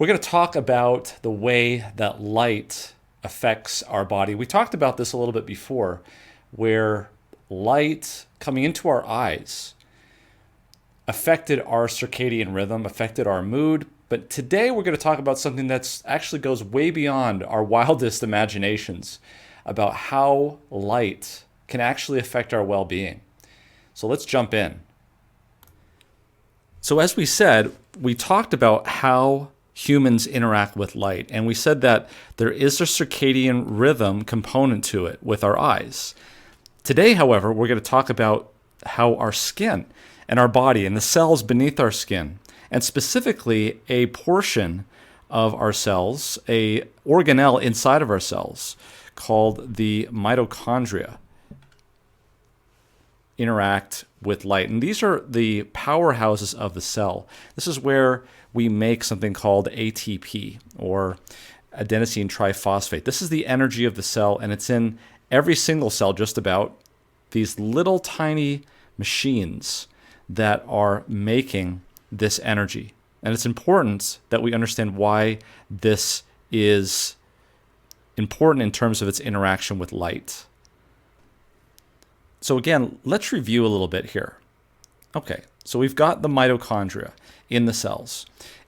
We're going to talk about the way that light affects our body. We talked about this a little bit before, where light coming into our eyes affected our circadian rhythm, affected our mood. But today we're going to talk about something that actually goes way beyond our wildest imaginations about how light can actually affect our well-being. So let's jump in. So as we said, we talked about how humans interact with light, and we said that there is a circadian rhythm component to it with our eyes. Today, however, we're going to talk about how our skin and our body and the cells beneath our skin, and specifically a portion of our cells, a organelle inside of our cells called the mitochondria, interact with light. And these are the powerhouses of the cell. This is where we make something called ATP, or adenosine triphosphate. This is the energy of the cell, and it's in every single cell, just about, these little tiny machines that are making this energy. And it's important that we understand why this is important in terms of its interaction with light. So again, let's review a little bit here. Okay, so we've got the mitochondria in the cells.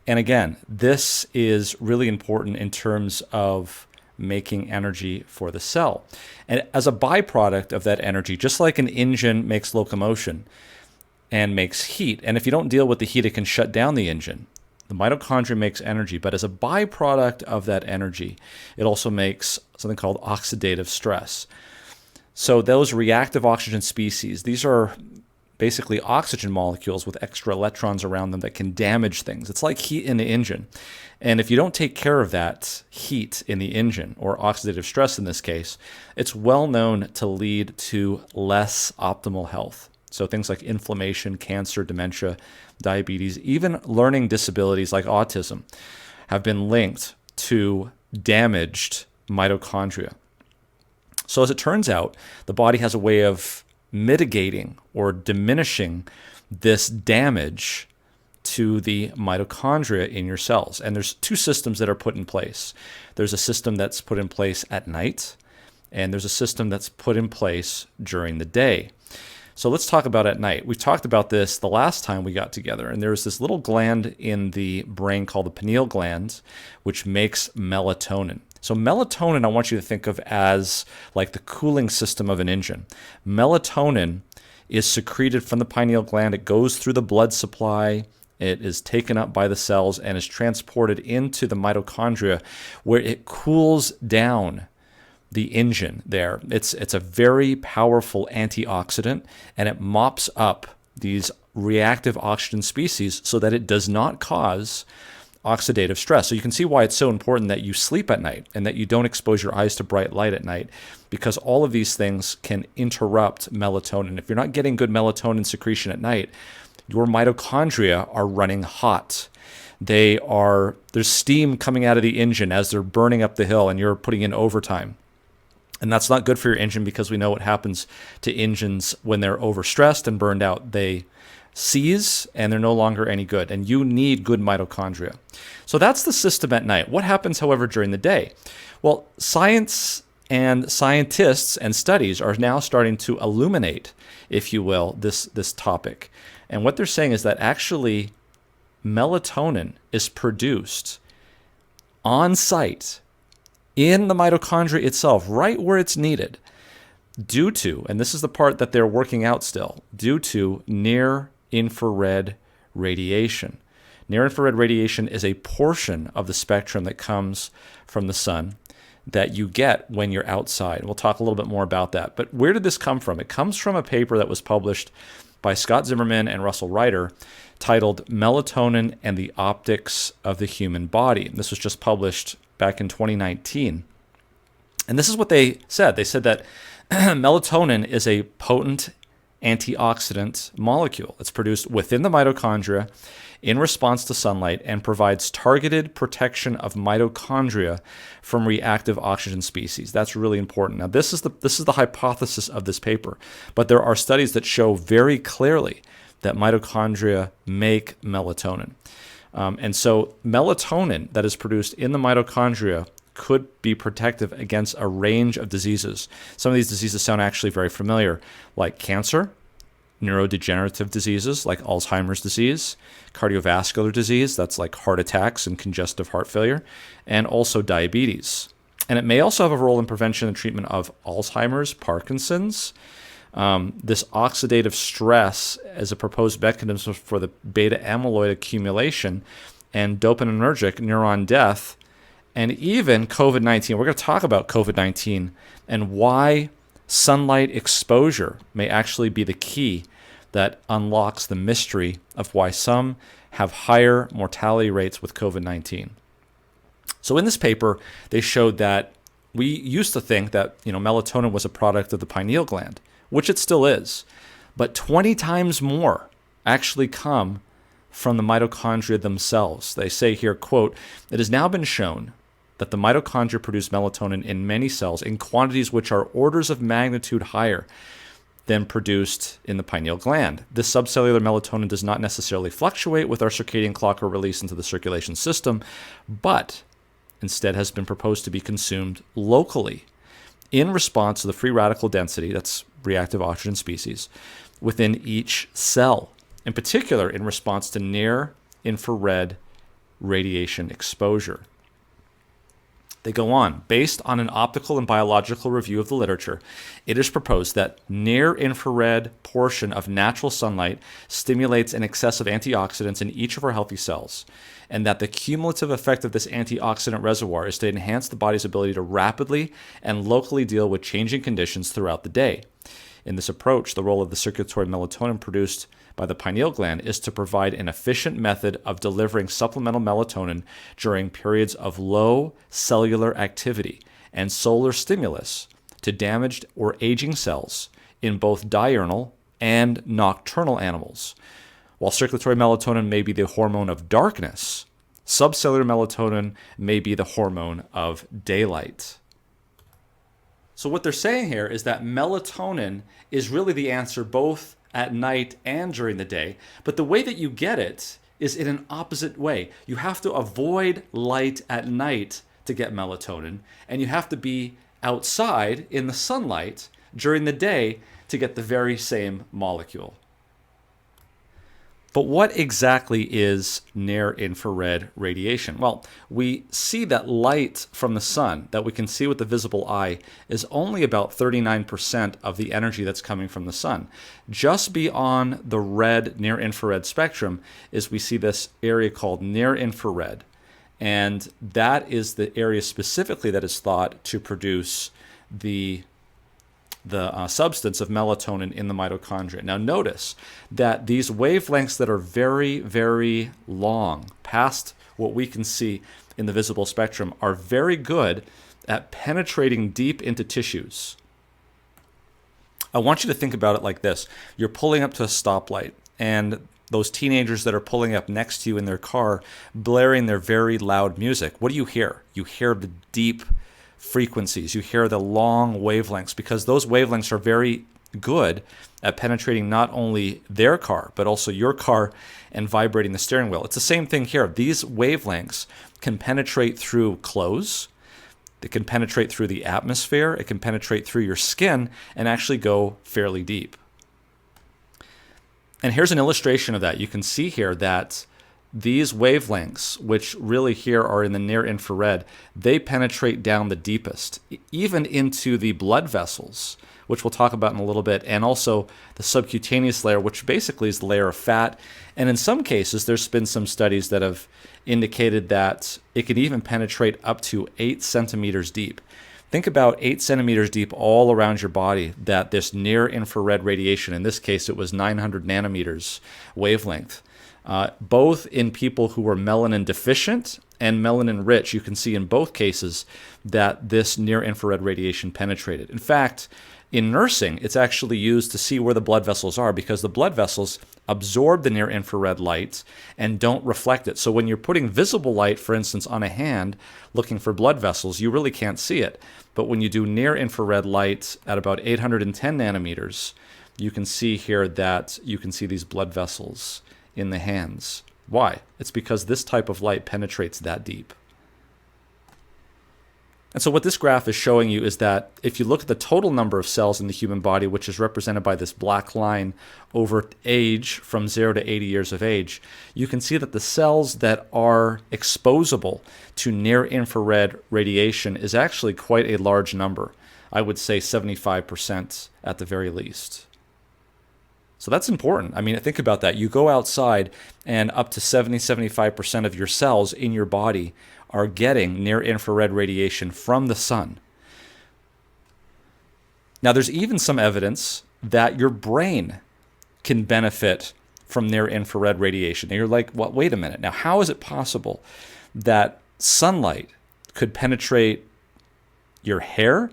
And again, this is really important in terms of making energy for the cell. And as a byproduct of that energy, just like an engine makes locomotion and makes heat, and if you don't deal with the heat, it can shut down the engine. The mitochondria makes energy, but as a byproduct of that energy, it also makes something called oxidative stress. So those reactive oxygen species, these are basically oxygen molecules with extra electrons around them that can damage things. It's like heat in the engine. And if you don't take care of that heat in the engine, or oxidative stress in this case, it's well known to lead to less optimal health. So things like inflammation, cancer, dementia, diabetes, even learning disabilities like autism have been linked to damaged mitochondria. So as it turns out, the body has a way of mitigating or diminishing this damage to the mitochondria in your cells. And there's two systems that are put in place. There's a system that's put in place at night, and there's a system that's put in place during the day. So let's talk about at night. We talked about this the last time we got together, and there's this little gland in the brain called the pineal gland, which makes melatonin. So melatonin, I want you to think of as like the cooling system of an engine. Melatonin is secreted from the pineal gland. It goes through the blood supply. It is taken up by the cells and is transported into the mitochondria, where it cools down the engine there. It's a very powerful antioxidant, and it mops up these reactive oxygen species so that it does not cause oxidative stress. So you can see why it's so important that you sleep at night and that you don't expose your eyes to bright light at night, because all of these things can interrupt melatonin. If you're not getting good melatonin secretion at night, your mitochondria are running hot. There's steam coming out of the engine as they're burning up the hill, and you're putting in overtime. And that's not good for your engine, because we know what happens to engines when they're overstressed and burned out. They seize, and they're no longer any good. And you need good mitochondria. So that's the system at night. What happens, however, during the day? Well, science and scientists and studies are now starting to illuminate, if you will, this topic. And what they're saying is that actually melatonin is produced on site in the mitochondria itself, right where it's needed, due to, and this is the part that they're working out still, due to near-infrared radiation. Near-infrared radiation is a portion of the spectrum that comes from the sun that you get when you're outside. We'll talk a little bit more about that. But where did this come from? It comes from a paper that was published by Scott Zimmerman and Russell Reiter titled Melatonin and the Optics of the Human Body. And this was just published back in 2019. And this is what they said. They said that melatonin is a potent antioxidant molecule. It's produced within the mitochondria in response to sunlight and provides targeted protection of mitochondria from reactive oxygen species. That's really important. Now, this is the hypothesis of this paper, but there are studies that show very clearly that mitochondria make melatonin. And so melatonin that is produced in the mitochondria could be protective against a range of diseases. Some of these diseases sound actually very familiar, like cancer, neurodegenerative diseases like Alzheimer's disease, cardiovascular disease, that's like heart attacks and congestive heart failure, and also diabetes. And it may also have a role in prevention and treatment of Alzheimer's, Parkinson's. This oxidative stress as a proposed mechanism for the beta amyloid accumulation and dopaminergic neuron death, and even COVID-19. We're going to talk about COVID-19 and why sunlight exposure may actually be the key that unlocks the mystery of why some have higher mortality rates with COVID-19. So in this paper, they showed that we used to think that melatonin was a product of the pineal gland, which it still is, but 20 times more actually come from the mitochondria themselves. They say here, quote, "It has now been shown that the mitochondria produce melatonin in many cells in quantities which are orders of magnitude higher than produced in the pineal gland. This subcellular melatonin does not necessarily fluctuate with our circadian clock or release into the circulation system, but instead has been proposed to be consumed locally in response to the free radical density, that's reactive oxygen species, within each cell, in particular in response to near-infrared radiation exposure." They go on, based on an optical and biological review of the literature, it is proposed that near-infrared portion of natural sunlight stimulates an excess of antioxidants in each of our healthy cells, and that the cumulative effect of this antioxidant reservoir is to enhance the body's ability to rapidly and locally deal with changing conditions throughout the day. In this approach, the role of the circulatory melatonin produced by the pineal gland is to provide an efficient method of delivering supplemental melatonin during periods of low cellular activity and solar stimulus to damaged or aging cells in both diurnal and nocturnal animals. While circulatory melatonin may be the hormone of darkness, subcellular melatonin may be the hormone of daylight. So what they're saying here is that melatonin is really the answer both at night and during the day, but the way that you get it is in an opposite way. You have to avoid light at night to get melatonin, and you have to be outside in the sunlight during the day to get the very same molecule. But what exactly is near-infrared radiation? Well, we see that light from the sun that we can see with the visible eye is only about 39% of the energy that's coming from the sun. Just beyond the red near-infrared spectrum is we see this area called near-infrared. And that is the area specifically that is thought to produce the substance of melatonin in the mitochondria. Now notice that these wavelengths that are very, very long, past what we can see in the visible spectrum, are very good at penetrating deep into tissues. I want you to think about it like this. You're pulling up to a stoplight, and those teenagers that are pulling up next to you in their car, blaring their very loud music. What do you hear? You hear the deep frequencies. You hear the long wavelengths, because those wavelengths are very good at penetrating not only their car, but also your car and vibrating the steering wheel. It's the same thing here. These wavelengths can penetrate through clothes. It can penetrate through the atmosphere. It can penetrate through your skin and actually go fairly deep. And here's an illustration of that. You can see here that these wavelengths, which really here are in the near infrared, they penetrate down the deepest, even into the blood vessels, which we'll talk about in a little bit, and also the subcutaneous layer, which basically is the layer of fat. And in some cases, there's been some studies that have indicated that it can even penetrate up to 8 centimeters deep. Think about 8 centimeters deep all around your body, that this near infrared radiation, in this case it was 900 nanometers wavelength, both in people who were melanin deficient and melanin rich. You can see in both cases that this near infrared radiation penetrated. In fact, in nursing, it's actually used to see where the blood vessels are, because the blood vessels absorb the near infrared light and don't reflect it. So when you're putting visible light, for instance, on a hand looking for blood vessels, you really can't see it. But when you do near infrared light at about 810 nanometers, you can see here that you can see these blood vessels in the hands Why? It's because this type of light penetrates that deep. And so what this graph is showing you is that if you look at the total number of cells in the human body, which is represented by this black line over age from 0 to 80 years of age, you can see that the cells that are exposable to near-infrared radiation is actually quite a large number. I would say 75% at the very least. So that's important. I mean, think about that. You go outside and up to 70-75% of your cells in your body are getting near-infrared radiation from the sun. Now, there's even some evidence that your brain can benefit from near-infrared radiation. And you're like, well, wait a minute. Now, how is it possible that sunlight could penetrate your hair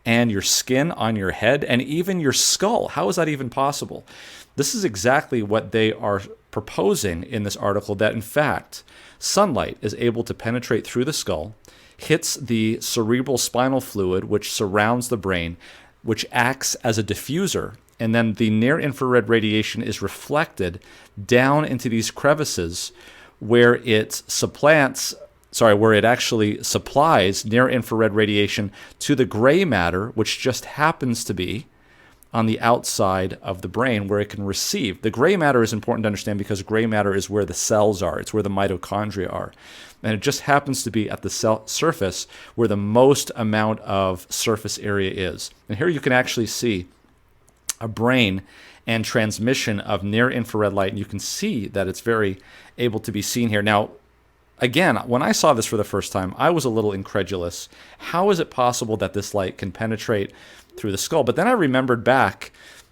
and your skin on your head and even your skull? How is that even possible? This is exactly what they are proposing in this article, that in fact, sunlight is able to penetrate through the skull, hits the cerebral spinal fluid, which surrounds the brain, which acts as a diffuser, and then the near-infrared radiation is reflected down into these crevices where it actually supplies near-infrared radiation to the gray matter, which just happens to be on the outside of the brain where it can receive. The gray matter is important to understand because gray matter is where the cells are. It's where the mitochondria are. And it just happens to be at the cell surface where the most amount of surface area is. And here you can actually see a brain and transmission of near-infrared light. And you can see that it's very able to be seen here. Now, again, when I saw this for the first time, I was a little incredulous. How is it possible that this light can penetrate through the skull? But then I remembered back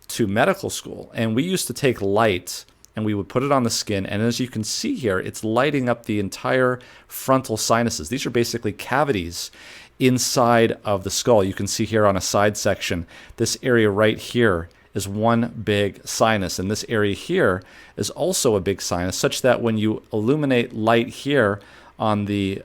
to medical school, and we used to take light and we would put it on the skin, and as you can see here, it's lighting up the entire frontal sinuses. These are basically cavities inside of the skull. You can see here on a side section, this area right here is one big sinus, and this area here is also a big sinus, such that when you illuminate light here on the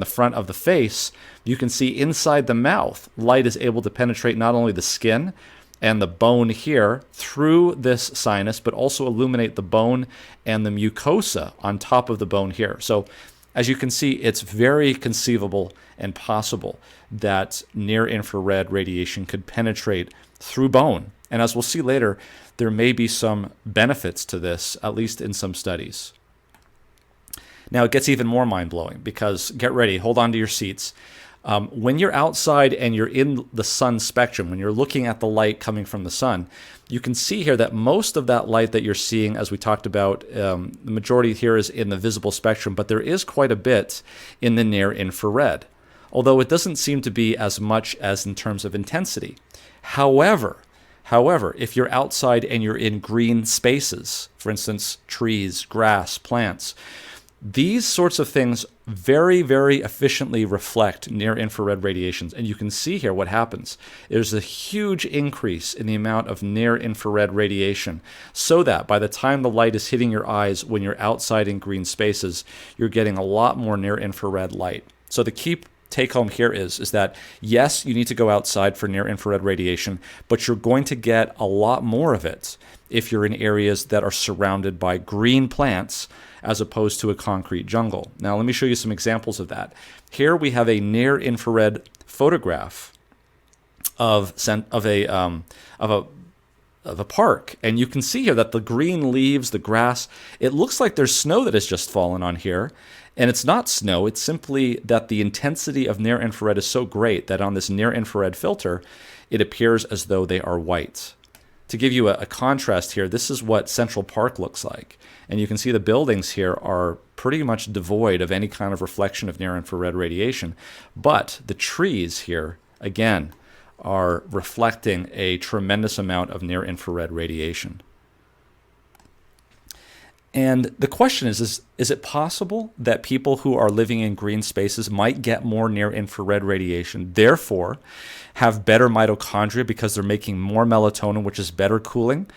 front of the face, you can see inside the mouth, light is able to penetrate not only the skin and the bone here through this sinus, but also illuminate the bone and the mucosa on top of the bone here. So as you can see, it's very conceivable and possible that near-infrared radiation could penetrate through bone. And as we'll see later, there may be some benefits to this, at least in some studies. Now, it gets even more mind-blowing because, get ready, hold on to your seats. When you're outside and you're in the sun spectrum, when you're looking at the light coming from the sun, you can see here that most of that light that you're seeing, as we talked about, the majority here is in the visible spectrum, but there is quite a bit in the near-infrared, although it doesn't seem to be as much as in terms of intensity. However, if you're outside and you're in green spaces, for instance, trees, grass, plants, these sorts of things very, very efficiently reflect near-infrared radiations. And you can see here what happens. There's a huge increase in the amount of near-infrared radiation, so that by the time the light is hitting your eyes when you're outside in green spaces, you're getting a lot more near-infrared light. So the key take home here is that, yes, you need to go outside for near-infrared radiation, but you're going to get a lot more of it if you're in areas that are surrounded by green plants as opposed to a concrete jungle. Now, let me show you some examples of that. Here we have a near-infrared photograph of a park, and you can see here that the green leaves, the grass, it looks like there's snow that has just fallen on here. And it's not snow, it's simply that the intensity of near-infrared is so great that on this near-infrared filter, it appears as though they are white. To give you a contrast here, this is what Central Park looks like. And you can see the buildings here are pretty much devoid of any kind of reflection of near-infrared radiation. But the trees here, again, are reflecting a tremendous amount of near-infrared radiation. And the question is it possible that people who are living in green spaces might get more near-infrared radiation, therefore have better mitochondria because they're making more melatonin, which is better cooling?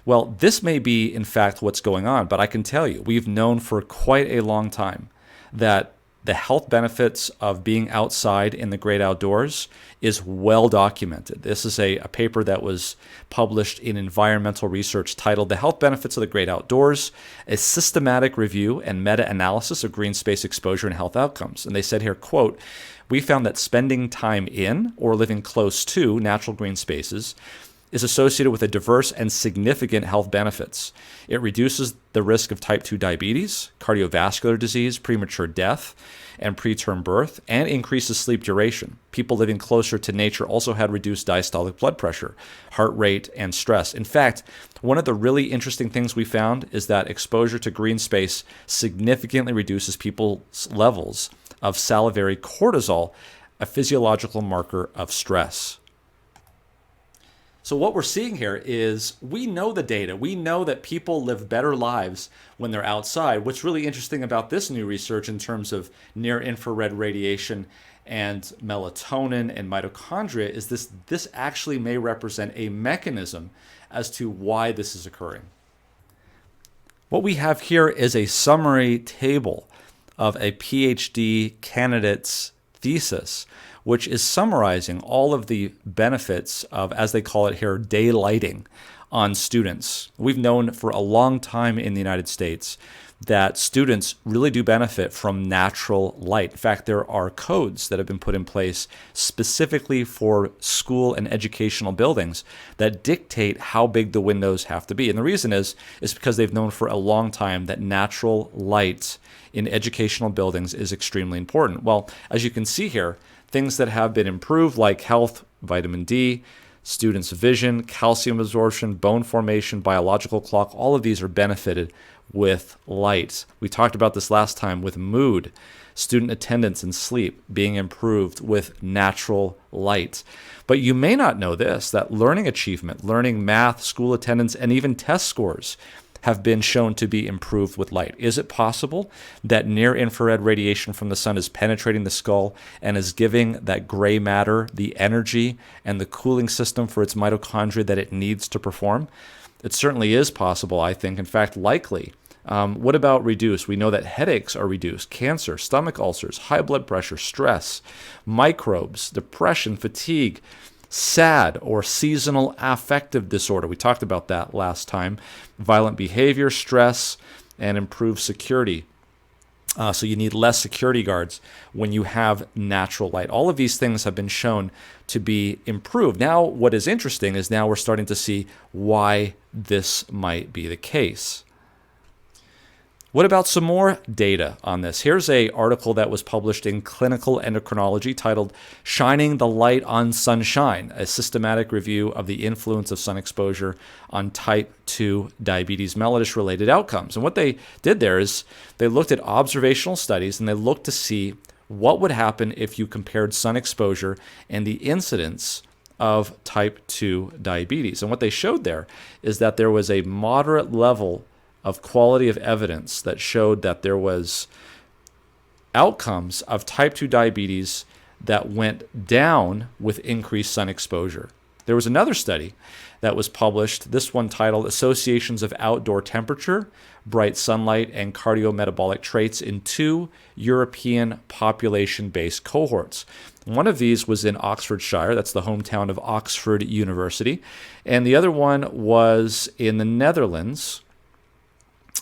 Well, this may be, in fact, what's going on, but I can tell you, we've known for quite a long time that the health benefits of being outside in the great outdoors is well documented. This is a paper that was published in Environmental Research titled The Health Benefits of the Great Outdoors, a systematic review and meta-analysis of green space exposure and health outcomes. And they said here, quote, "We found that spending time in or living close to natural green spaces is associated with a diverse and significant health benefits. It reduces the risk of type 2 diabetes, cardiovascular disease, premature death, and preterm birth, and increases sleep duration. People living closer to nature also had reduced diastolic blood pressure, heart rate, and stress. In fact, one of the really interesting things we found is that exposure to green space significantly reduces people's levels of salivary cortisol, a physiological marker of stress." So what we're seeing here is we know the data. We know that people live better lives when they're outside. What's really interesting about this new research in terms of near-infrared radiation and melatonin and mitochondria is this actually may represent a mechanism as to why this is occurring. What we have here is a summary table of a PhD candidate's thesis, which is summarizing all of the benefits of, as they call it here, daylighting on students. We've known for a long time in the United States that students really do benefit from natural light. In fact, there are codes that have been put in place specifically for school and educational buildings that dictate how big the windows have to be. And the reason is because they've known for a long time that natural light in educational buildings is extremely important. Well, as you can see here, things that have been improved like health, vitamin D, students' vision, calcium absorption, bone formation, biological clock, all of these are benefited with light. We talked about this last time with mood, student attendance and sleep being improved with natural light. But you may not know this, that learning achievement, learning math, school attendance, and even test scores have been shown to be improved with light. Is it possible that near-infrared radiation from the sun is penetrating the skull and is giving that gray matter the energy and the cooling system for its mitochondria that it needs to perform? It certainly is possible, I think. In fact, likely. What about reduce? We know that headaches are reduced, cancer, stomach ulcers, high blood pressure, stress, microbes, depression, fatigue, SAD or seasonal affective disorder. We talked about that last time. Violent behavior, stress, and improved security. So you need less security guards when you have natural light. All of these things have been shown to be improved. Now, what is interesting is now we're starting to see why this might be the case. What about some more data on this? Here's an article that was published in Clinical Endocrinology titled Shining the Light on Sunshine, a systematic review of the influence of sun exposure on type 2 diabetes mellitus-related outcomes. And what they did there is they looked at observational studies and they looked to see what would happen if you compared sun exposure and the incidence of type 2 diabetes. And what they showed there is that there was a moderate level of quality of evidence that showed that there was outcomes of type 2 diabetes that went down with increased sun exposure. There was another study that was published, this one titled Associations of Outdoor Temperature, Bright Sunlight, and Cardiometabolic Traits in 2 European population-based cohorts. One of these was in Oxfordshire, that's the hometown of Oxford University, and the other one was in the Netherlands,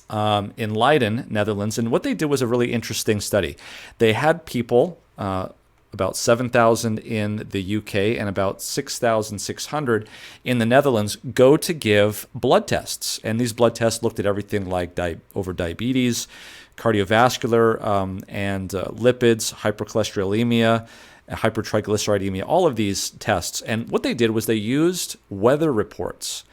in Leiden, Netherlands. And what they did was a really interesting study. They had people, about 7,000 in the UK and about 6,600 in the Netherlands, go to give blood tests. And these blood tests looked at everything like over diabetes, cardiovascular, and lipids, hypercholesterolemia, hypertriglyceridemia, all of these tests. And what they did was they used weather reports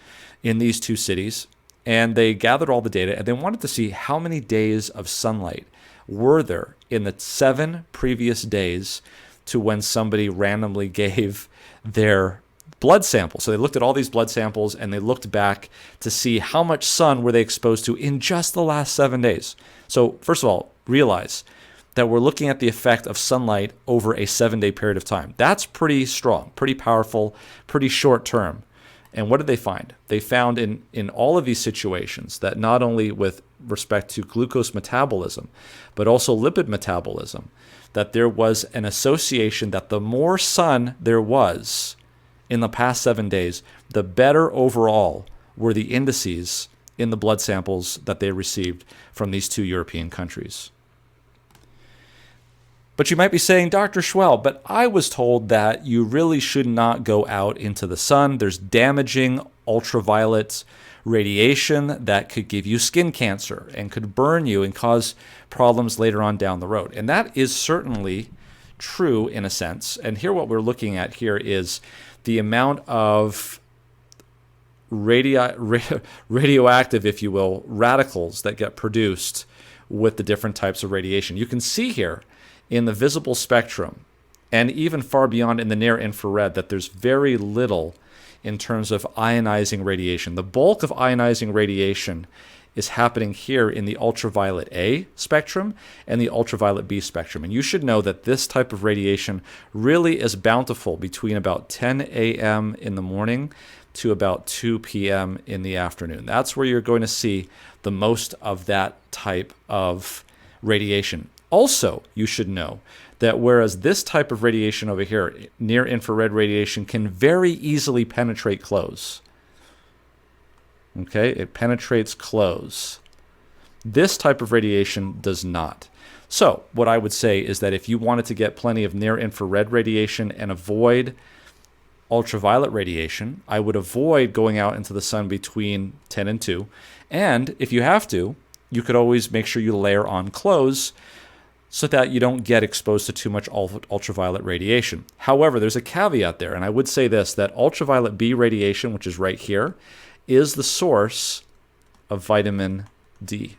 in these 2 cities, and they gathered all the data, and they wanted to see how many days of sunlight were there in the 7 previous days to when somebody randomly gave their blood sample. So they looked at all these blood samples, and they looked back to see how much sun were they exposed to in just the last 7 days. So first of all, realize that we're looking at the effect of sunlight over a 7-day period of time. That's pretty strong, pretty powerful, pretty short term. And what did they find? They found in all of these situations that not only with respect to glucose metabolism, but also lipid metabolism, that there was an association that the more sun there was in the past 7 days, the better overall were the indices in the blood samples that they received from these 2 European countries. But you might be saying, Dr. Schwell, but I was told that you really should not go out into the sun. There's damaging ultraviolet radiation that could give you skin cancer and could burn you and cause problems later on down the road. And that is certainly true in a sense. And here what we're looking at here is the amount of radioactive, if you will, radicals that get produced with the different types of radiation. You can see here in the visible spectrum, and even far beyond in the near infrared, that there's very little in terms of ionizing radiation. The bulk of ionizing radiation is happening here in the ultraviolet A spectrum and the ultraviolet B spectrum. And you should know that this type of radiation really is bountiful between about 10 a.m. in the morning to about 2 p.m. in the afternoon. That's where you're going to see the most of that type of radiation. Also, you should know that whereas this type of radiation over here, near infrared radiation, can very easily penetrate clothes. Okay, it penetrates clothes. This type of radiation does not. So what I would say is that if you wanted to get plenty of near infrared radiation and avoid ultraviolet radiation, I would avoid going out into the sun between 10 and 2. And if you have to, you could always make sure you layer on clothes so that you don't get exposed to too much ultraviolet radiation. However, there's a caveat there, and I would say this, that ultraviolet B radiation, which is right here, is the source of vitamin D.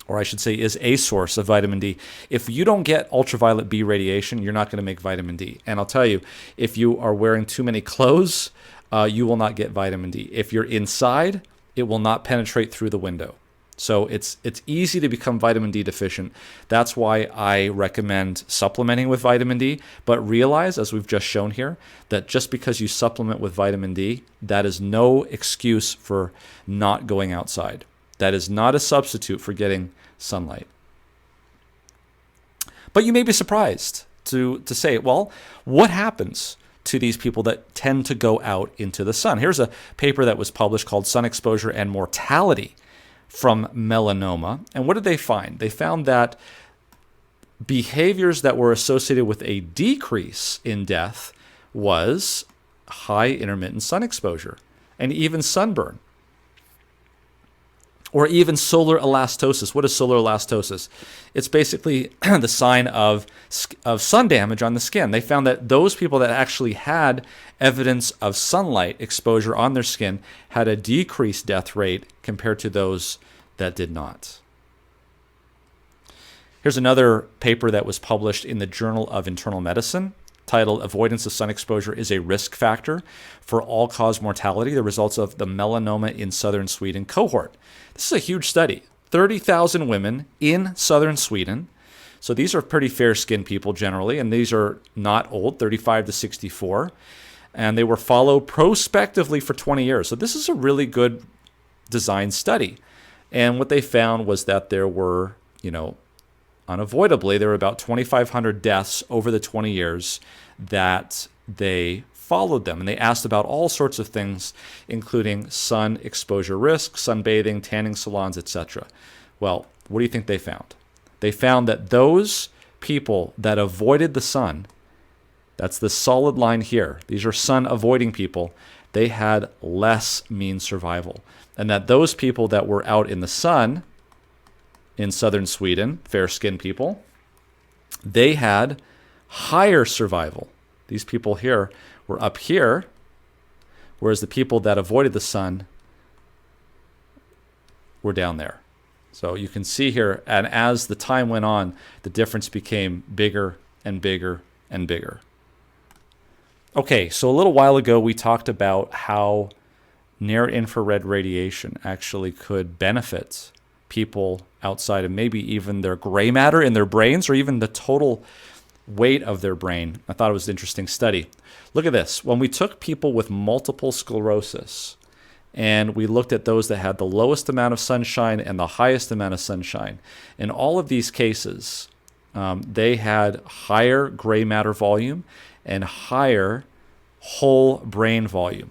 Or I should say is a source of vitamin D. If you don't get ultraviolet B radiation, you're not going to make vitamin D. And I'll tell you, if you are wearing too many clothes, you will not get vitamin D. If you're inside, it will not penetrate through the window. So it's easy to become vitamin D deficient. That's why I recommend supplementing with vitamin D. But realize, as we've just shown here, that just because you supplement with vitamin D, that is no excuse for not going outside. That is not a substitute for getting sunlight. But you may be surprised to say, well, what happens to these people that tend to go out into the sun? Here's a paper that was published called Sun Exposure and Mortality from Melanoma. And what did they find? They found that behaviors that were associated with a decrease in death was high intermittent sun exposure and even sunburn. Or even solar elastosis. What is solar elastosis? It's basically the sign of sun damage on the skin. They found that those people that actually had evidence of sunlight exposure on their skin had a decreased death rate compared to those that did not. Here's another paper that was published in the Journal of Internal Medicine, titled Avoidance of Sun Exposure is a Risk Factor for All-Cause Mortality, the results of the melanoma in southern Sweden cohort. This is a huge study. 30,000 women in southern Sweden. So these are pretty fair-skinned people generally, and these are not old, 35 to 64. And they were followed prospectively for 20 years. So this is a really good design study. And what they found was that there were, unavoidably, there were about 2,500 deaths over the 20 years that they followed them. And they asked about all sorts of things, including sun exposure risk, sunbathing, tanning salons, etc. Well, what do you think they found? They found that those people that avoided the sun, that's the solid line here, these are sun-avoiding people, they had less mean survival. And that those people that were out in the sun in southern Sweden, fair-skinned people, they had higher survival. These people here were up here, whereas the people that avoided the sun were down there. So you can see here, and as the time went on, the difference became bigger and bigger and bigger. Okay, so a little while ago we talked about how near-infrared radiation actually could benefit people outside of maybe even their gray matter in their brains or even the total weight of their brain. I thought it was an interesting study. Look at this. When we took people with multiple sclerosis and we looked at those that had the lowest amount of sunshine and the highest amount of sunshine, in all of these cases, they had higher gray matter volume and higher whole brain volume.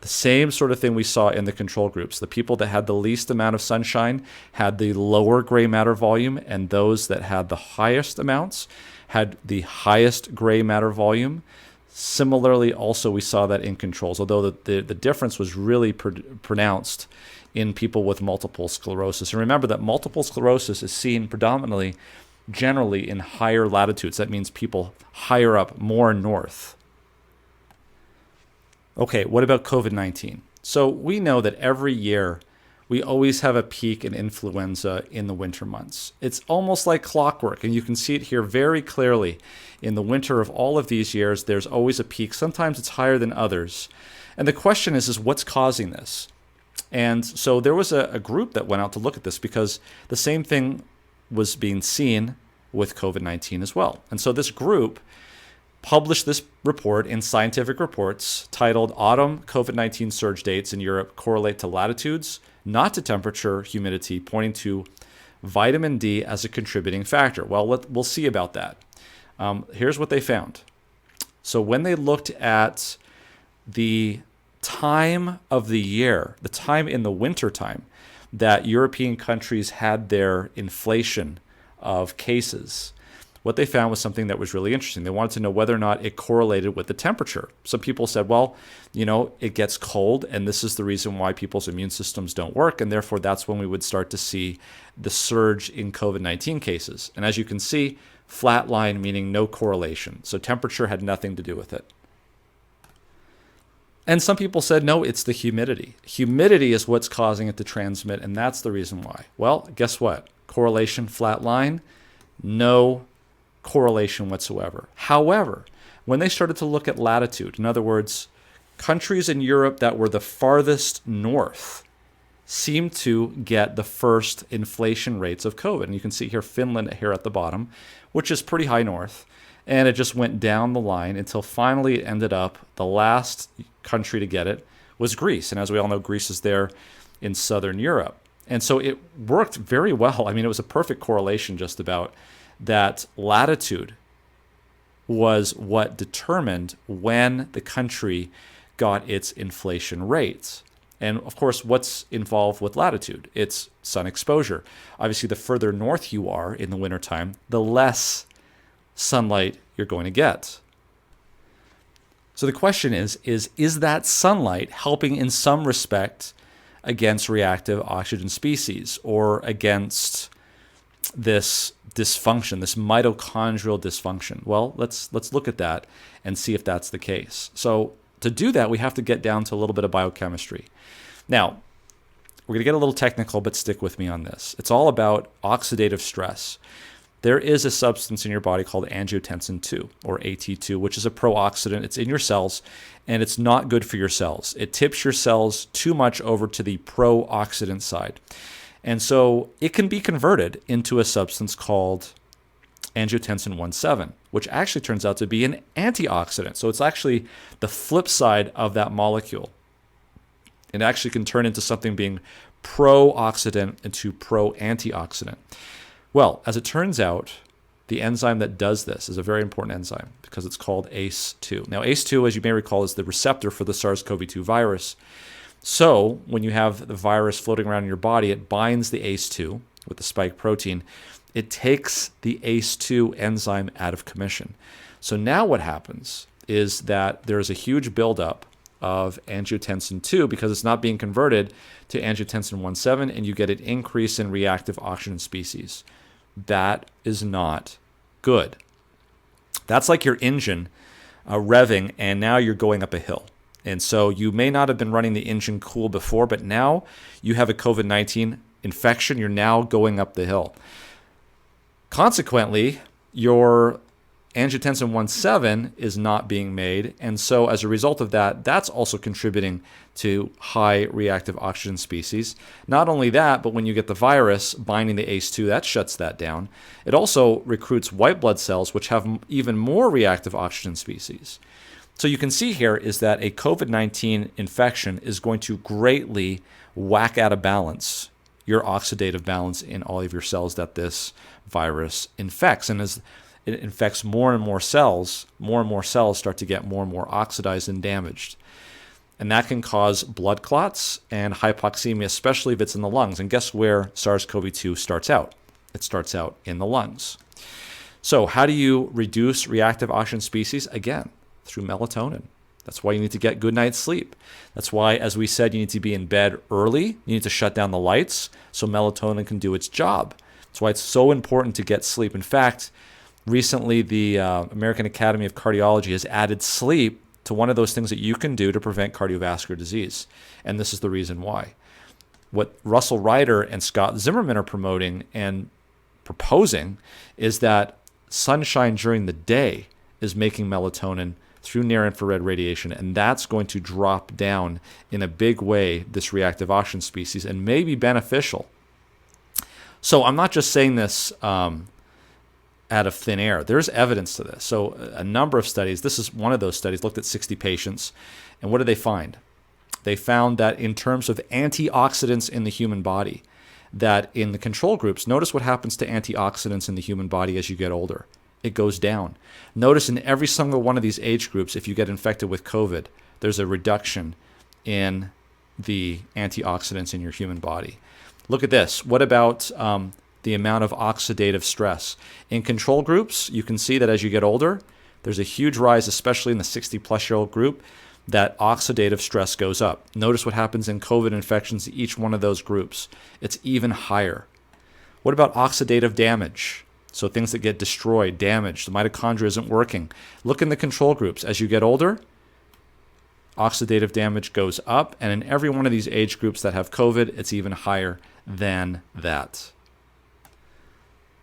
The same sort of thing we saw in the control groups. The people that had the least amount of sunshine had the lower gray matter volume, and those that had the highest amounts had the highest gray matter volume. Similarly, also we saw that in controls, although the difference was really pronounced in people with multiple sclerosis. And remember that multiple sclerosis is seen predominantly, generally in higher latitudes. That means people higher up, more north. Okay, what about COVID-19? So we know that every year we always have a peak in influenza in the winter months. It's almost like clockwork, and you can see it here very clearly. In the winter of all of these years, there's always a peak. Sometimes it's higher than others. And the question is what's causing this? And so there was a group that went out to look at this because the same thing was being seen with COVID-19 as well. And so this group published this report in Scientific Reports titled Autumn COVID-19 Surge Dates in Europe Correlate to Latitudes, Not to Temperature, Humidity, pointing to vitamin D as a contributing factor. Well, we'll see about that. Here's what they found. So when they looked at the time of the year, the time in the winter time that European countries had their inflation of cases, what they found was something that was really interesting. They wanted to know whether or not it correlated with the temperature. Some people said, well, it gets cold, and this is the reason why people's immune systems don't work, and therefore that's when we would start to see the surge in COVID-19 cases. And as you can see, flat line meaning no correlation. So temperature had nothing to do with it. And some people said, no, it's the humidity. Humidity is what's causing it to transmit, and that's the reason why. Well, guess what? Correlation, flat line, no correlation whatsoever. However, when they started to look at latitude, in other words, countries in Europe that were the farthest north seemed to get the first inflation rates of COVID. And you can see here Finland here at the bottom, which is pretty high north. And it just went down the line until finally it ended up, the last country to get it was Greece. And as we all know, Greece is there in southern Europe. And so it worked very well. I mean, it was a perfect correlation just about. That latitude was what determined when the country got its inflation rates. And of course, what's involved with latitude? It's sun exposure. Obviously, the further north you are in the wintertime, the less sunlight you're going to get. So the question is that sunlight helping in some respect against reactive oxygen species or against this dysfunction, this mitochondrial dysfunction? Well, let's look at that and see if that's the case. So to do that, we have to get down to a little bit of biochemistry. Now, we're going to get a little technical, but stick with me on this. It's all about oxidative stress. There is a substance in your body called angiotensin 2, or AT2, which is a pro-oxidant. It's in your cells, and it's not good for your cells. It tips your cells too much over to the pro-oxidant side. And so it can be converted into a substance called angiotensin 1,7, which actually turns out to be an antioxidant. So it's actually the flip side of that molecule. It actually can turn into something being pro-oxidant into pro-antioxidant. Well, as it turns out, the enzyme that does this is a very important enzyme because it's called ACE2. Now, ACE2, as you may recall, is the receptor for the SARS-CoV-2 virus. So when you have the virus floating around in your body, it binds the ACE2 with the spike protein. It takes the ACE2 enzyme out of commission. So now what happens is that there's a huge buildup of angiotensin 2 because it's not being converted to angiotensin 1,7, and you get an increase in reactive oxygen species. That is not good. That's like your engine revving, and now you're going up a hill. And so you may not have been running the engine cool before, but now you have a COVID-19 infection. You're now going up the hill. Consequently, your angiotensin 1-7 is not being made. And so as a result of that, that's also contributing to high reactive oxygen species. Not only that, but when you get the virus binding the ACE2, that shuts that down. It also recruits white blood cells, which have even more reactive oxygen species. So you can see here is that a COVID-19 infection is going to greatly whack out of balance your oxidative balance in all of your cells that this virus infects. And as it infects more and more cells start to get more and more oxidized and damaged. And that can cause blood clots and hypoxemia, especially if it's in the lungs. And guess where SARS-CoV-2 starts out? It starts out in the lungs. So how do you reduce reactive oxygen species? Again, through melatonin. That's why you need to get good night's sleep. That's why, as we said, you need to be in bed early. You need to shut down the lights so melatonin can do its job. That's why it's so important to get sleep. In fact, recently the American Academy of Cardiology has added sleep to one of those things that you can do to prevent cardiovascular disease. And this is the reason why. What Russell Ryder and Scott Zimmerman are promoting and proposing is that sunshine during the day is making melatonin through near-infrared radiation, and that's going to drop down in a big way this reactive oxygen species and may be beneficial. So I'm not just saying this out of thin air. There's evidence to this. So a number of studies, this is one of those studies, looked at 60 patients, and what did they find? They found that in terms of antioxidants in the human body, that in the control groups, notice what happens to antioxidants in the human body as you get older. It goes down. Notice in every single one of these age groups, if you get infected with COVID, there's a reduction in the antioxidants in your human body. Look at this. What about the amount of oxidative stress? In control groups, you can see that as you get older, there's a huge rise, especially in the 60-plus-year-old group, that oxidative stress goes up. Notice what happens in COVID infections in each one of those groups. It's even higher. What about oxidative damage? So things that get destroyed, damaged, the mitochondria isn't working. Look in the control groups. As you get older, oxidative damage goes up, and in every one of these age groups that have COVID, it's even higher than that.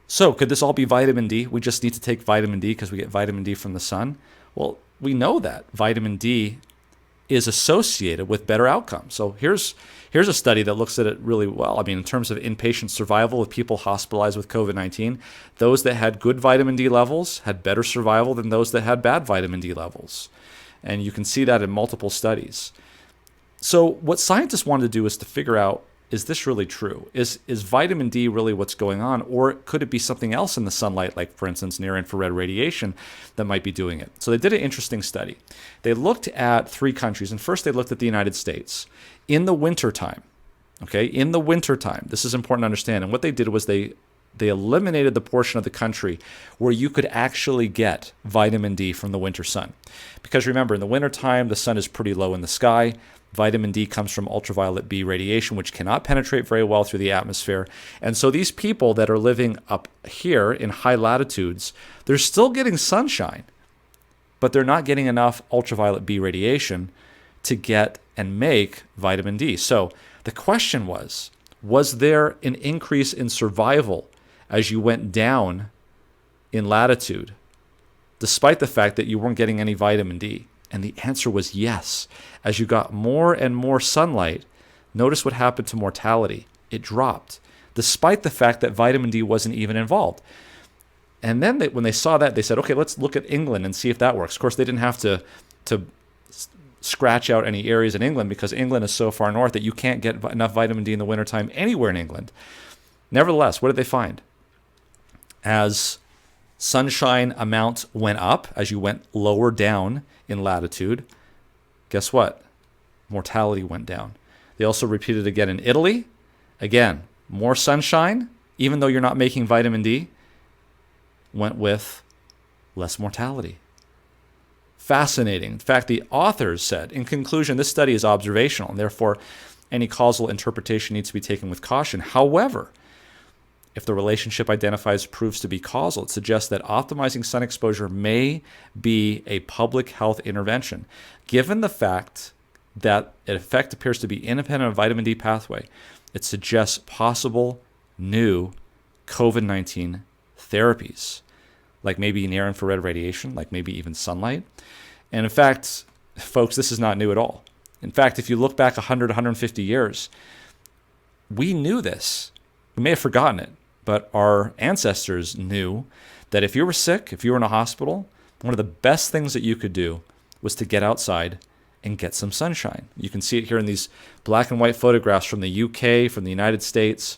So could this all be vitamin D? We just need to take vitamin D because we get vitamin D from the sun? Well, we know that vitamin D is associated with better outcomes. So here's a study that looks at it really well. I mean, in terms of inpatient survival with people hospitalized with COVID-19, those that had good vitamin D levels had better survival than those that had bad vitamin D levels. And you can see that in multiple studies. So what scientists wanted to do is to figure out, is this really true? Is vitamin D really what's going on? Or could it be something else in the sunlight, like, for instance, near-infrared radiation that might be doing it? So they did an interesting study. They looked at 3 countries, and first they looked at the United States. In the wintertime, in the wintertime, this is important to understand, and what they did was they eliminated the portion of the country where you could actually get vitamin D from the winter sun. Because remember, in the wintertime, the sun is pretty low in the sky. Vitamin D comes from ultraviolet B radiation, which cannot penetrate very well through the atmosphere. And so these people that are living up here in high latitudes, they're still getting sunshine, but they're not getting enough ultraviolet B radiation to get and make vitamin D. So the question was there an increase in survival as you went down in latitude, despite the fact that you weren't getting any vitamin D? And the answer was yes. As you got more and more sunlight, notice what happened to mortality. It dropped, despite the fact that vitamin D wasn't even involved. And then when they saw that, they said, okay, let's look at England and see if that works. Of course, they didn't have to scratch out any areas in England because England is so far north that you can't get enough vitamin D in the wintertime anywhere in England. Nevertheless, what did they find? As sunshine amount went up, as you went lower down in latitude, guess what? Mortality went down. They also repeated it again in Italy. Again, more sunshine, even though you're not making vitamin D, went with less mortality. Fascinating. In fact, the authors said, in conclusion, this study is observational, and therefore any causal interpretation needs to be taken with caution. However, if the relationship identified proves to be causal, it suggests that optimizing sun exposure may be a public health intervention. Given the fact that an effect appears to be independent of vitamin D pathway, it suggests possible new COVID-19 therapies. like maybe near infrared radiation, like maybe even sunlight. And in fact, folks, this is not new at all. In fact, if you look back 100, 150 years, we knew this. We may have forgotten it, but our ancestors knew that if you were sick, if you were in a hospital, one of the best things that you could do was to get outside and get some sunshine. You can see it here in these black and white photographs from the UK, from the United States.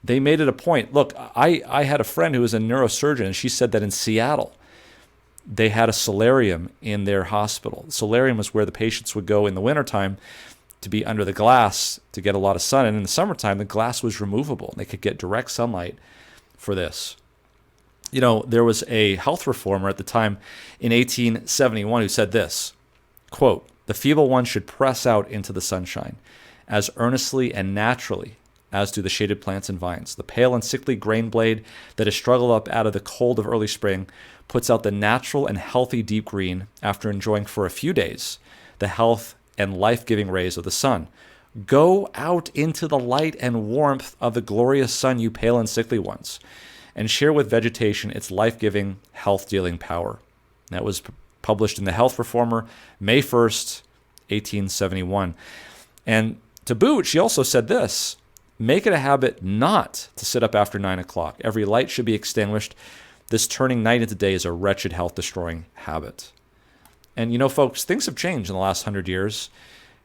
They made it a point. Look, I had a friend who was a neurosurgeon, and she said that in Seattle, they had a solarium in their hospital. The solarium was where the patients would go in the wintertime to be under the glass to get a lot of sun. And in the summertime, the glass was removable. They could get direct sunlight for this. You know, there was a health reformer at the time in 1871 who said this, quote, "The feeble one should press out into the sunshine as earnestly and naturally as do the shaded plants and vines. The pale and sickly grain blade that has struggled up out of the cold of early spring puts out the natural and healthy deep green after enjoying for a few days the health and life-giving rays of the sun. Go out into the light and warmth of the glorious sun, you pale and sickly ones, and share with vegetation its life-giving, health-dealing power." That was published in the Health Reformer, May 1st, 1871. And to boot, she also said this, "Make it a habit not to sit up after 9 o'clock. Every light should be extinguished. This turning night into day is a wretched, health-destroying habit." And you know, folks, things have changed in the last 100 years.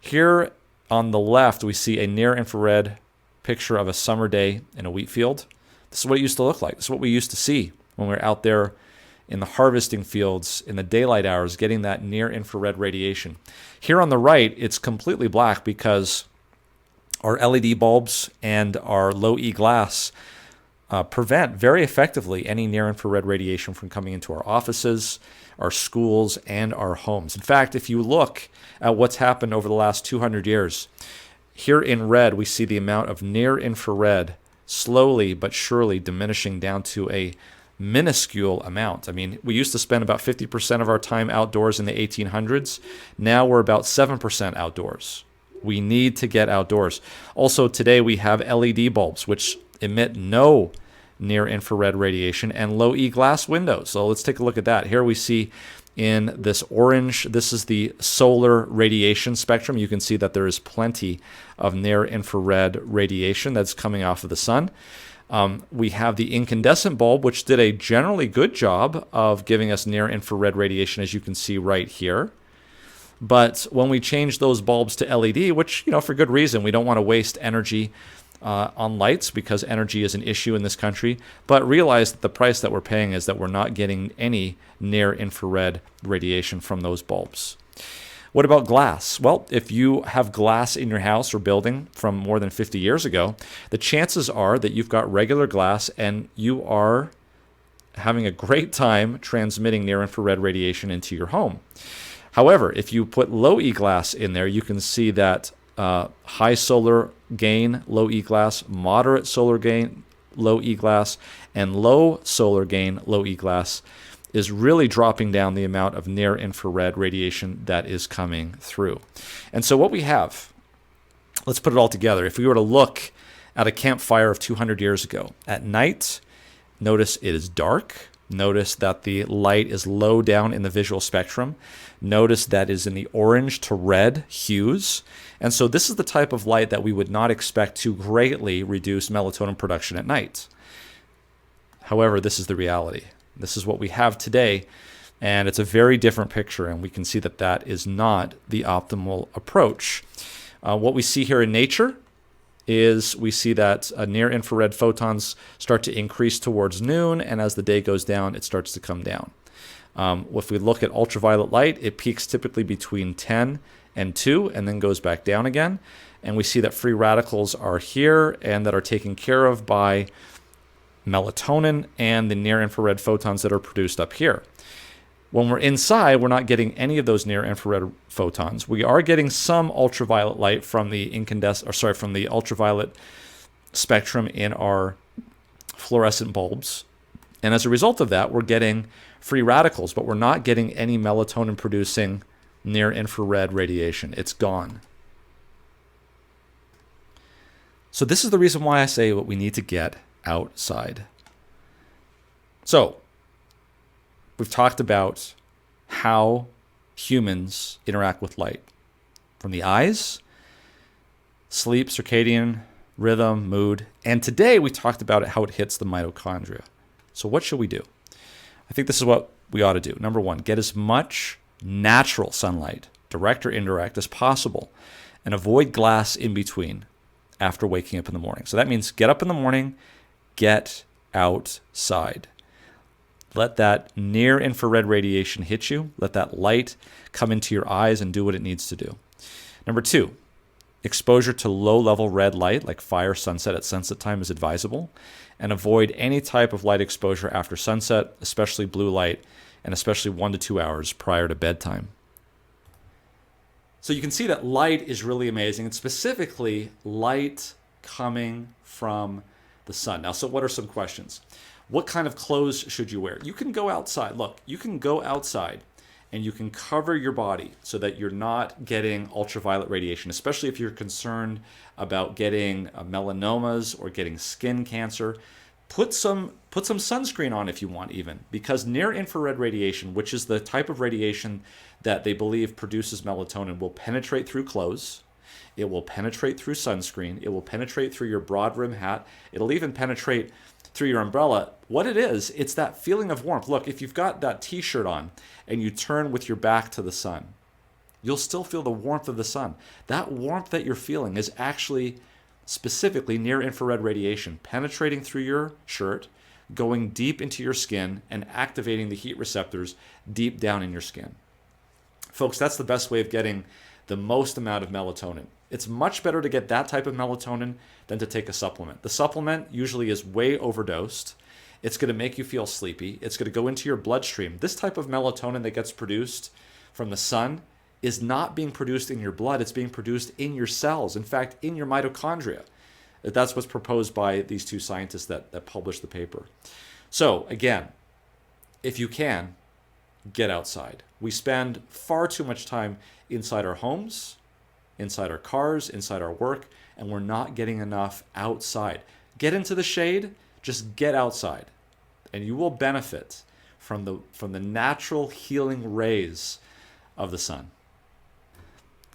Here on the left, we see a near-infrared picture of a summer day in a wheat field. This is what it used to look like. This is what we used to see when we were out there in the harvesting fields in the daylight hours, getting that near-infrared radiation. Here on the right, it's completely black because our LED bulbs and our low-E glass prevent very effectively any near-infrared radiation from coming into our offices, our schools, and our homes. In fact, if you look at what's happened over the last 200 years, here in red, we see the amount of near-infrared slowly but surely diminishing down to a minuscule amount. I mean, we used to spend about 50% of our time outdoors in the 1800s. Now we're about 7% outdoors. We need to get outdoors. Also, today we have LED bulbs, which emit no near-infrared radiation, and low-E glass windows. So let's take a look at that. Here we see in this orange, this is the solar radiation spectrum. You can see that there is plenty of near-infrared radiation that's coming off of the sun. We have the incandescent bulb, which did a generally good job of giving us near-infrared radiation, as you can see right here. But when we change those bulbs to LED, which, you know, for good reason, we don't want to waste energy on lights because energy is an issue in this country, but realize that the price that we're paying is that we're not getting any near-infrared radiation from those bulbs. What about glass? Well, if you have glass in your house or building from more than 50 years ago, the chances are that you've got regular glass and you are having a great time transmitting near-infrared radiation into your home. However, if you put low-E glass in there, you can see that high solar gain, low-E glass, moderate solar gain, low-E glass, and low solar gain, low-E glass is really dropping down the amount of near-infrared radiation that is coming through. And so what we have, let's put it all together. If we were to look at a campfire of 200 years ago, at night, notice it is dark. Notice that the light is low down in the visual spectrum. Notice that is in the orange to red hues. And so this is the type of light that we would not expect to greatly reduce melatonin production at night. However, this is the reality. This is what we have today, and it's a very different picture, and we can see that that is not the optimal approach. What we see here in nature is we see that near-infrared photons start to increase towards noon, and as the day goes down, it starts to come down. If we look at ultraviolet light, it peaks typically between 10 and 2 and then goes back down again. And we see that free radicals are here and that are taken care of by melatonin and the near-infrared photons that are produced up here. When we're inside, we're not getting any of those near-infrared photons. We are getting some ultraviolet light from the from the ultraviolet spectrum in our fluorescent bulbs. And as a result of that, we're getting free radicals, but we're not getting any melatonin-producing near-infrared radiation. It's gone. So this is the reason why I say what we need to get outside. So we've talked about how humans interact with light from the eyes, sleep, circadian rhythm, mood. And today we talked about how it hits the mitochondria. So what should we do? I think this is what we ought to do. Number one, get as much natural sunlight, direct or indirect, as possible, and avoid glass in between after waking up in the morning. So that means get up in the morning, get outside. Let that near infrared radiation hit you. Let that light come into your eyes and do what it needs to do. Number two, exposure to low-level red light like fire, sunset at sunset time is advisable, and avoid any type of light exposure after sunset, especially blue light, and especially 1 to 2 hours prior to bedtime. So you can see that light is really amazing, and specifically light coming from the sun. Now, so what are some questions? What kind of clothes should you wear? You can go outside. Look, you can go outside and you can cover your body so that you're not getting ultraviolet radiation, especially if you're concerned about getting melanomas or getting skin cancer. Put some sunscreen on if you want even, because near infrared radiation, which is the type of radiation that they believe produces melatonin, will penetrate through clothes. It will penetrate through sunscreen. It will penetrate through your broad rim hat. It'll even penetrate through your umbrella. What it is, it's that feeling of warmth. Look, if you've got that t-shirt on and you turn with your back to the sun, you'll still feel the warmth of the sun. That warmth that you're feeling is actually specifically near infrared radiation penetrating through your shirt, going deep into your skin and activating the heat receptors deep down in your skin. Folks, that's the best way of getting the most amount of melatonin. It's much better to get that type of melatonin than to take a supplement. The supplement usually is way overdosed. It's going to make you feel sleepy. It's going to go into your bloodstream. This type of melatonin that gets produced from the sun is not being produced in your blood. It's being produced in your cells. In fact, in your mitochondria. That's what's proposed by these two scientists that published the paper. So again, if you can, get outside. We spend far too much time inside our homes, inside our cars, inside our work, and we're not getting enough outside. Get into the shade, just get outside, and you will benefit from the natural healing rays of the sun.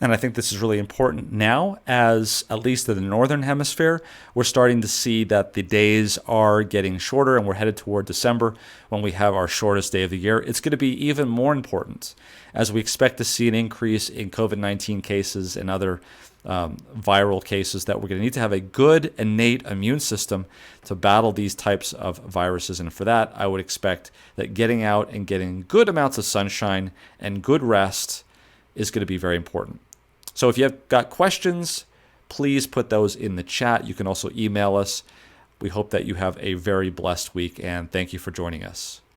And I think this is really important now, as at least in the northern hemisphere, we're starting to see that the days are getting shorter and we're headed toward December when we have our shortest day of the year. It's going to be even more important as we expect to see an increase in COVID-19 cases and other viral cases, that we're going to need to have a good innate immune system to battle these types of viruses. And for that, I would expect that getting out and getting good amounts of sunshine and good rest is going to be very important. So if you've got questions, please put those in the chat. You can also email us. We hope that you have a very blessed week, and thank you for joining us.